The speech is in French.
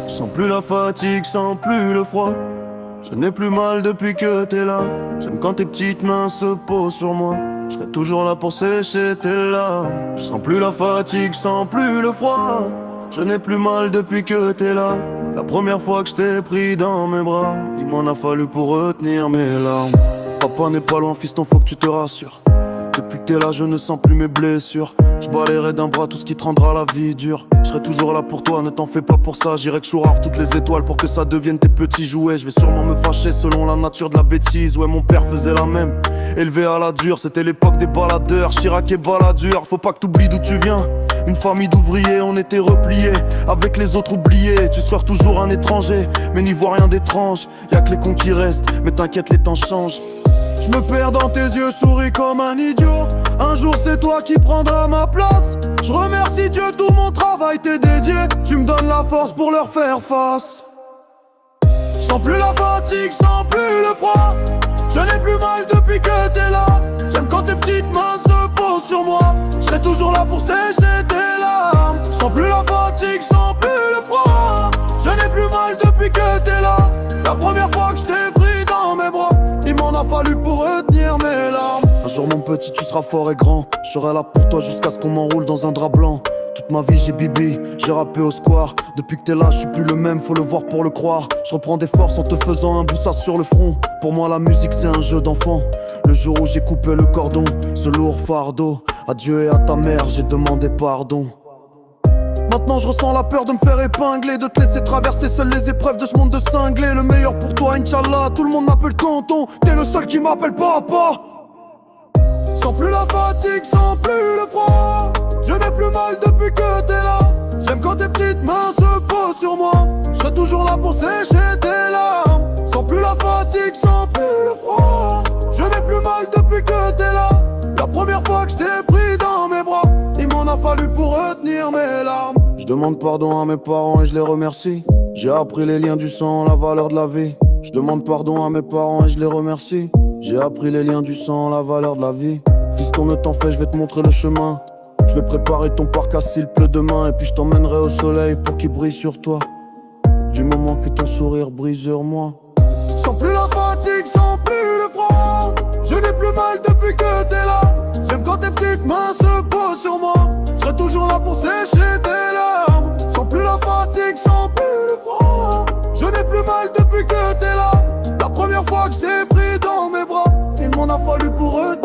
Sans plus la fatigue, sans plus le froid. Je n'ai plus mal depuis que t'es là. J'aime quand tes petites mains se posent sur moi. Je serai toujours là pour sécher tes larmes. Je sens plus la fatigue, sans plus le froid. Je n'ai plus mal depuis que t'es là. La première fois que je t'ai pris dans mes bras, il m'en a fallu pour retenir mes larmes. Papa n'est pas loin, fiston, faut que tu te rassures. Depuis que t'es là, je ne sens plus mes blessures. Je balayerai d'un bras tout ce qui te rendra la vie dure. Je serai toujours là pour toi, ne t'en fais pas pour ça. J'irai que chourave toutes les étoiles pour que ça devienne tes petits jouets. Je vais sûrement me fâcher selon la nature de la bêtise. Ouais, mon père faisait la même, élevé à la dure. C'était l'époque des baladeurs, Chirac et Balladur. Faut pas que t'oublies d'où tu viens. Une famille d'ouvriers, on était repliés, avec les autres oubliés. Tu seras toujours un étranger, mais n'y vois rien d'étrange. Y'a que les cons qui restent, mais t'inquiète, les temps changent. Je me perds dans tes yeux, je souris comme un idiot. Un jour c'est toi qui prendras ma place. Je remercie Dieu, tout mon travail t'est dédié. Tu me donnes la force pour leur faire face. Sans plus la fatigue, sans plus le froid. Je n'ai plus mal depuis que t'es là. J'aime quand tes petites mains se posent sur moi. Je serai toujours là pour sécher tes larmes. Sans plus la fatigue, sans plus le froid. Je n'ai plus mal depuis que t'es là. La première fois que je t'ai pris dans mes bras, il m'en a fallu pour retenir mes larmes. Un jour mon petit tu seras fort et grand. Je serai là pour toi jusqu'à ce qu'on m'enroule dans un drap blanc. Toute ma vie j'ai bibi, j'ai rappé au square. Depuis que t'es là je suis plus le même, faut le voir pour le croire. Je reprends des forces en te faisant un boussard sur le front. Pour moi la musique c'est un jeu d'enfant. Le jour où j'ai coupé le cordon, ce lourd fardeau. À Dieu et à ta mère j'ai demandé pardon. Maintenant je ressens la peur de me faire épingler, de te laisser traverser seules les épreuves de ce monde de cinglé. Le meilleur pour toi Inch'Allah, tout le monde m'appelle tonton. T'es le seul qui m'appelle papa. Sans plus la fatigue, sans plus le froid. Je n'ai plus mal depuis que t'es là. J'aime quand tes petites mains se posent sur moi. Je serai toujours là pour sécher tes larmes. Sans plus la fatigue, sans plus le froid. Je n'ai plus mal depuis que t'es là. La première fois que je t'ai pris dans mes bras, il m'en a fallu pour retenir mes larmes. Je demande pardon à mes parents et je les remercie. J'ai appris les liens du sang, la valeur de la vie. Je demande pardon à mes parents et je les remercie. J'ai appris les liens du sang, la valeur de la vie. Fiston, ne t'en fais, je vais te montrer le chemin. Je vais préparer ton parc à s'il pleut demain. Et puis je t'emmènerai au soleil pour qu'il brille sur toi. Du moment que ton sourire brille sur moi. Sans plus la fatigue, sans plus le froid. Je n'ai plus mal depuis que t'es là. J'aime quand tes petites mains se posent sur moi. Je serai toujours là pour sécher tes larmes. Sans plus la fatigue, sans plus le froid. Je n'ai plus mal depuis que t'es là. La première fois que je t'ai pris dans mes bras, il m'en a fallu pour eux.